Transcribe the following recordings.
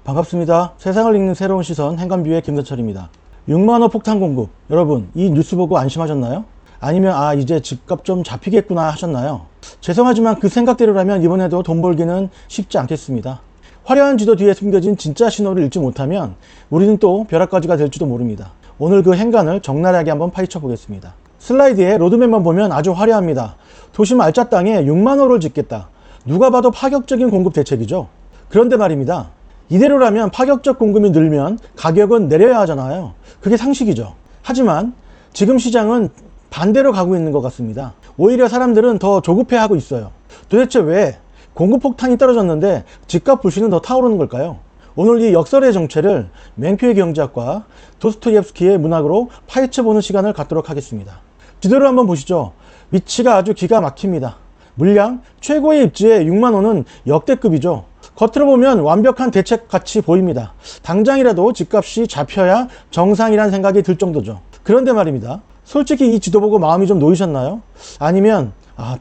반갑습니다. 세상을 읽는 새로운 시선 행간뷰의 김선철입니다. 6만원 폭탄 공급, 여러분 이 뉴스 보고 안심하셨나요? 아니면 이제 집값 좀 잡히겠구나 하셨나요? 죄송하지만 그 생각대로라면 이번에도 돈 벌기는 쉽지 않겠습니다. 화려한 지도 뒤에 숨겨진 진짜 신호를 읽지 못하면 우리는 또 벼락가지가 될지도 모릅니다. 오늘 그 행간을 적나라하게 한번 파헤쳐 보겠습니다. 슬라이드에 로드맵만 보면 아주 화려합니다. 도심 알짜 땅에 6만호를 짓겠다. 누가 봐도 파격적인 공급 대책이죠. 그런데 말입니다. 이대로라면 파격적 공급이 늘면 가격은 내려야 하잖아요. 그게 상식이죠. 하지만 지금 시장은 반대로 가고 있는 것 같습니다. 오히려 사람들은 더 조급해하고 있어요. 도대체 왜 공급 폭탄이 떨어졌는데 집값 불씨는 더 타오르는 걸까요? 오늘 이 역설의 정체를 맹표의 경제학과 도스토옙스키의 문학으로 파헤쳐보는 시간을 갖도록 하겠습니다. 지도를 한번 보시죠. 위치가 아주 기가 막힙니다. 물량 최고의 입지에 6만원은 역대급이죠. 겉으로 보면 완벽한 대책 같이 보입니다. 당장이라도 집값이 잡혀야 정상이란 생각이 들 정도죠. 그런데 말입니다. 솔직히 이 지도 보고 마음이 좀 놓이셨나요? 아니면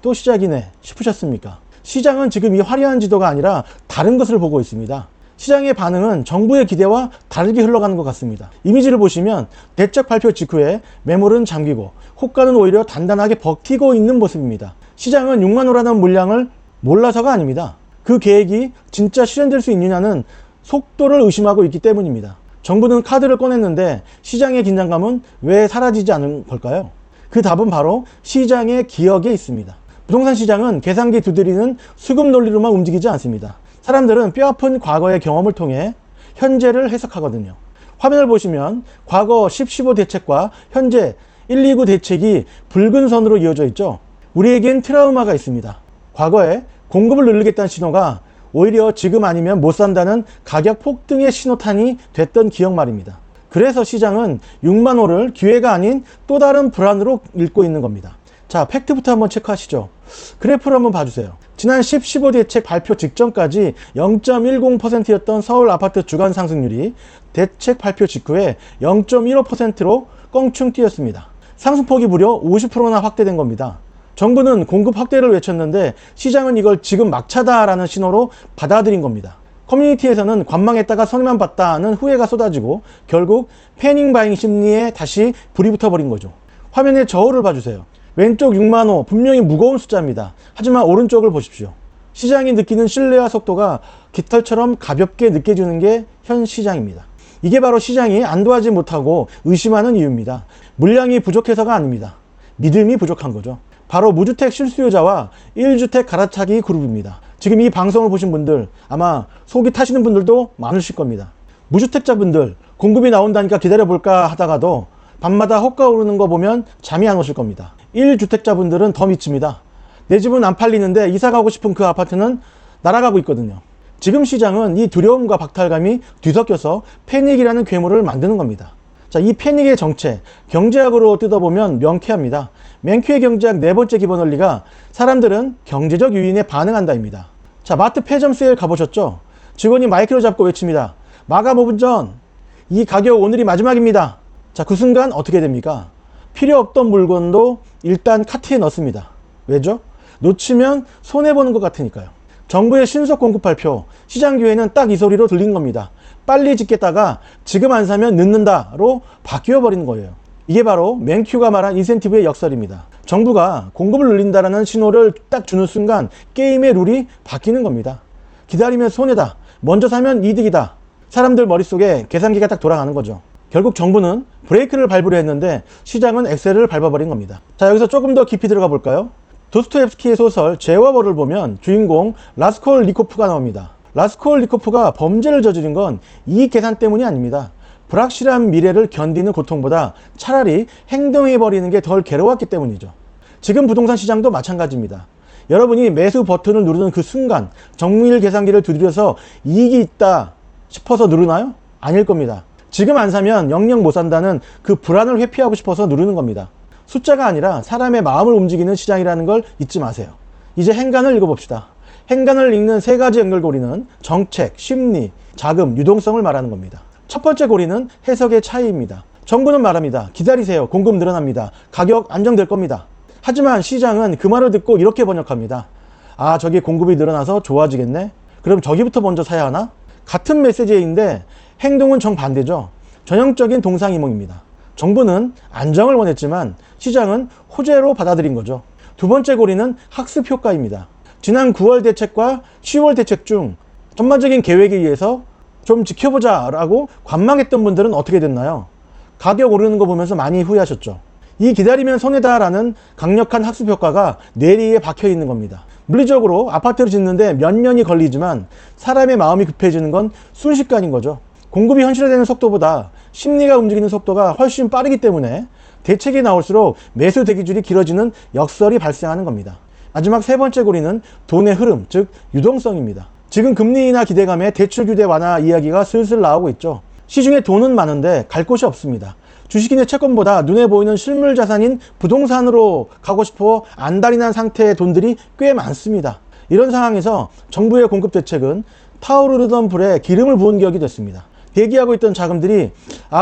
또 시작이네 싶으셨습니까? 시장은 지금 이 화려한 지도가 아니라 다른 것을 보고 있습니다. 시장의 반응은 정부의 기대와 다르게 흘러가는 것 같습니다. 이미지를 보시면 대책 발표 직후에 매물은 잠기고 호가는 오히려 단단하게 버티고 있는 모습입니다. 시장은 6만호라는 물량을 몰라서가 아닙니다. 그 계획이 진짜 실현될 수 있느냐는 속도를 의심하고 있기 때문입니다. 정부는 카드를 꺼냈는데 시장의 긴장감은 왜 사라지지 않은 걸까요? 그 답은 바로 시장의 기억에 있습니다. 부동산 시장은 계산기 두드리는 수급 논리로만 움직이지 않습니다. 사람들은 뼈아픈 과거의 경험을 통해 현재를 해석하거든요. 화면을 보시면 과거 10, 15 대책과 현재 1, 2구 대책이 붉은 선으로 이어져 있죠. 우리에겐 트라우마가 있습니다. 과거에 공급을 늘리겠다는 신호가 오히려 지금 아니면 못 산다는 가격 폭등의 신호탄이 됐던 기억 말입니다. 그래서 시장은 6만호를 기회가 아닌 또 다른 불안으로 읽고 있는 겁니다. 자, 팩트부터 한번 체크하시죠. 그래프를 한번 봐주세요. 지난 10, 15 대책 발표 직전까지 0.10%였던 서울 아파트 주간 상승률이 대책 발표 직후에 0.15%로 껑충 뛰었습니다. 상승폭이 무려 50%나 확대된 겁니다. 정부는 공급 확대를 외쳤는데 시장은 이걸 지금 막차다라는 신호로 받아들인 겁니다. 커뮤니티에서는 관망했다가 손해만 봤다는 후회가 쏟아지고 결국 패닝 바잉 심리에 다시 불이 붙어버린 거죠. 화면의 저울을 봐주세요. 왼쪽 6만호 분명히 무거운 숫자입니다. 하지만 오른쪽을 보십시오. 시장이 느끼는 신뢰와 속도가 깃털처럼 가볍게 느껴지는 게 현 시장입니다. 이게 바로 시장이 안도하지 못하고 의심하는 이유입니다. 물량이 부족해서가 아닙니다. 믿음이 부족한 거죠. 바로 무주택 실수요자와 1주택 갈아타기 그룹입니다. 지금 이 방송을 보신 분들 아마 속이 타시는 분들도 많으실 겁니다. 무주택자분들 공급이 나온다니까 기다려볼까 하다가도 밤마다 호가 오르는 거 보면 잠이 안 오실 겁니다. 1주택자분들은 더 미칩니다. 내 집은 안 팔리는데 이사 가고 싶은 그 아파트는 날아가고 있거든요. 지금 시장은 이 두려움과 박탈감이 뒤섞여서 패닉이라는 괴물을 만드는 겁니다. 자, 이 패닉의 정체, 경제학으로 뜯어보면 명쾌합니다. 맹퀴의 경제학 네 번째 기본 원리가 사람들은 경제적 요인에 반응한다입니다. 자, 마트 폐점 세일 가보셨죠? 직원이 마이크를 잡고 외칩니다. 마감 5분 전, 이 가격 오늘이 마지막입니다. 자, 그 순간 어떻게 됩니까? 필요 없던 물건도 일단 카트에 넣습니다. 왜죠? 놓치면 손해보는 것 같으니까요. 정부의 신속 공급 발표, 시장 기회는 딱 이 소리로 들린 겁니다. 빨리 짓겠다가 지금 안 사면 늦는다로 바뀌어 버리는 거예요. 이게 바로 맹큐가 말한 인센티브의 역설입니다. 정부가 공급을 늘린다라는 신호를 딱 주는 순간 게임의 룰이 바뀌는 겁니다. 기다리면 손해다. 먼저 사면 이득이다. 사람들 머릿속에 계산기가 딱 돌아가는 거죠. 결국 정부는 브레이크를 밟으려 했는데 시장은 엑셀을 밟아버린 겁니다. 자, 여기서 조금 더 깊이 들어가 볼까요? 도스토옙스키의 소설 죄와 벌을 보면 주인공 라스콜니코프가 나옵니다. 라스콜니코프가 범죄를 저지른 건 이익 계산 때문이 아닙니다. 불확실한 미래를 견디는 고통보다 차라리 행동해버리는 게 덜 괴로웠기 때문이죠. 지금 부동산 시장도 마찬가지입니다. 여러분이 매수 버튼을 누르는 그 순간 정밀 계산기를 두드려서 이익이 있다 싶어서 누르나요? 아닐 겁니다. 지금 안 사면 영영 못 산다는 그 불안을 회피하고 싶어서 누르는 겁니다. 숫자가 아니라 사람의 마음을 움직이는 시장이라는 걸 잊지 마세요. 이제 행간을 읽어봅시다. 행간을 읽는 세 가지 연결고리는 정책, 심리, 자금, 유동성을 말하는 겁니다. 첫 번째 고리는 해석의 차이입니다. 정부는 말합니다. 기다리세요. 공급 늘어납니다. 가격 안정될 겁니다. 하지만 시장은 그 말을 듣고 이렇게 번역합니다. 저기 공급이 늘어나서 좋아지겠네? 그럼 저기부터 먼저 사야 하나? 같은 메시지인데 행동은 정반대죠. 전형적인 동상이몽입니다. 정부는 안정을 원했지만 시장은 호재로 받아들인 거죠. 두 번째 고리는 학습 효과입니다. 지난 9월 대책과 10월 대책 중 전반적인 계획에 의해서 좀 지켜보자 라고 관망했던 분들은 어떻게 됐나요? 가격 오르는 거 보면서 많이 후회하셨죠. 이 기다리면 손해다 라는 강력한 학습 효과가 뇌리에 박혀 있는 겁니다. 물리적으로 아파트를 짓는데 몇 년이 걸리지만 사람의 마음이 급해지는 건 순식간인 거죠. 공급이 현실화되는 속도보다 심리가 움직이는 속도가 훨씬 빠르기 때문에 대책이 나올수록 매수 대기줄이 길어지는 역설이 발생하는 겁니다. 마지막 세 번째 고리는 돈의 흐름, 즉 유동성입니다. 지금 금리 인하 기대감에 대출 규제 완화 이야기가 슬슬 나오고 있죠. 시중에 돈은 많은데 갈 곳이 없습니다. 주식이나 채권보다 눈에 보이는 실물 자산인 부동산으로 가고 싶어 안달이 난 상태의 돈들이 꽤 많습니다. 이런 상황에서 정부의 공급 대책은 타오르던 불에 기름을 부은 격이 됐습니다. 대기하고 있던 자금들이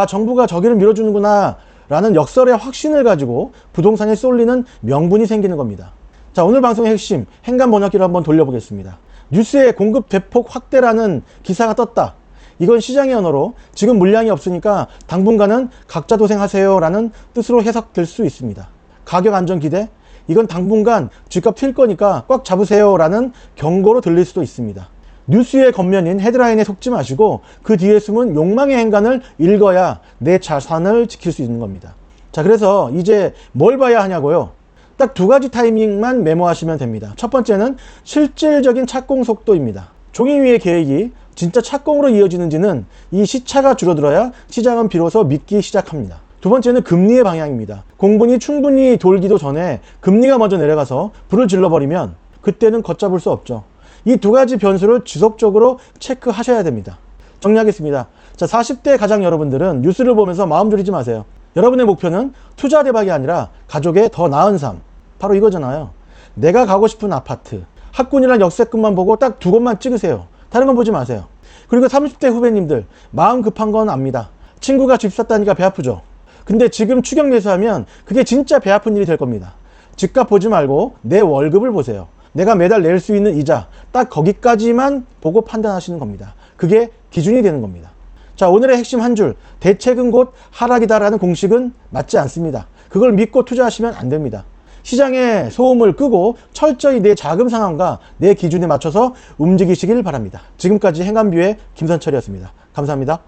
정부가 저기를 밀어주는구나 라는 역설의 확신을 가지고 부동산에 쏠리는 명분이 생기는 겁니다. 자, 오늘 방송의 핵심 행간 번역기를 한번 돌려보겠습니다. 뉴스에 공급 대폭 확대라는 기사가 떴다. 이건 시장의 언어로 지금 물량이 없으니까 당분간은 각자 도생하세요 라는 뜻으로 해석될 수 있습니다. 가격 안정 기대? 이건 당분간 집값 튈 거니까 꽉 잡으세요 라는 경고로 들릴 수도 있습니다. 뉴스의 겉면인 헤드라인에 속지 마시고 그 뒤에 숨은 욕망의 행간을 읽어야 내 자산을 지킬 수 있는 겁니다. 자, 그래서 이제 뭘 봐야 하냐고요? 딱 두 가지 타이밍만 메모하시면 됩니다. 첫 번째는 실질적인 착공 속도입니다. 종이 위의 계획이 진짜 착공으로 이어지는지는 이 시차가 줄어들어야 시장은 비로소 믿기 시작합니다. 두 번째는 금리의 방향입니다. 공분이 충분히 돌기도 전에 금리가 먼저 내려가서 불을 질러버리면 그때는 걷잡을 수 없죠. 이 두 가지 변수를 지속적으로 체크하셔야 됩니다. 정리하겠습니다. 자, 40대 가장 여러분들은 뉴스를 보면서 마음 졸이지 마세요. 여러분의 목표는 투자 대박이 아니라 가족의 더 나은 삶. 바로 이거잖아요. 내가 가고 싶은 아파트, 학군이란 역세권만 보고 딱 두 곳만 찍으세요. 다른 건 보지 마세요. 그리고 30대 후배님들, 마음 급한 건 압니다. 친구가 집 샀다니까 배 아프죠. 근데 지금 추격 매수하면 그게 진짜 배 아픈 일이 될 겁니다. 집값 보지 말고 내 월급을 보세요. 내가 매달 낼 수 있는 이자, 딱 거기까지만 보고 판단하시는 겁니다. 그게 기준이 되는 겁니다. 자, 오늘의 핵심 한 줄, 대책은 곧 하락이다라는 공식은 맞지 않습니다. 그걸 믿고 투자하시면 안 됩니다. 시장의 소음을 끄고 철저히 내 자금 상황과 내 기준에 맞춰서 움직이시길 바랍니다. 지금까지 행간뷰의 김선철이었습니다. 감사합니다.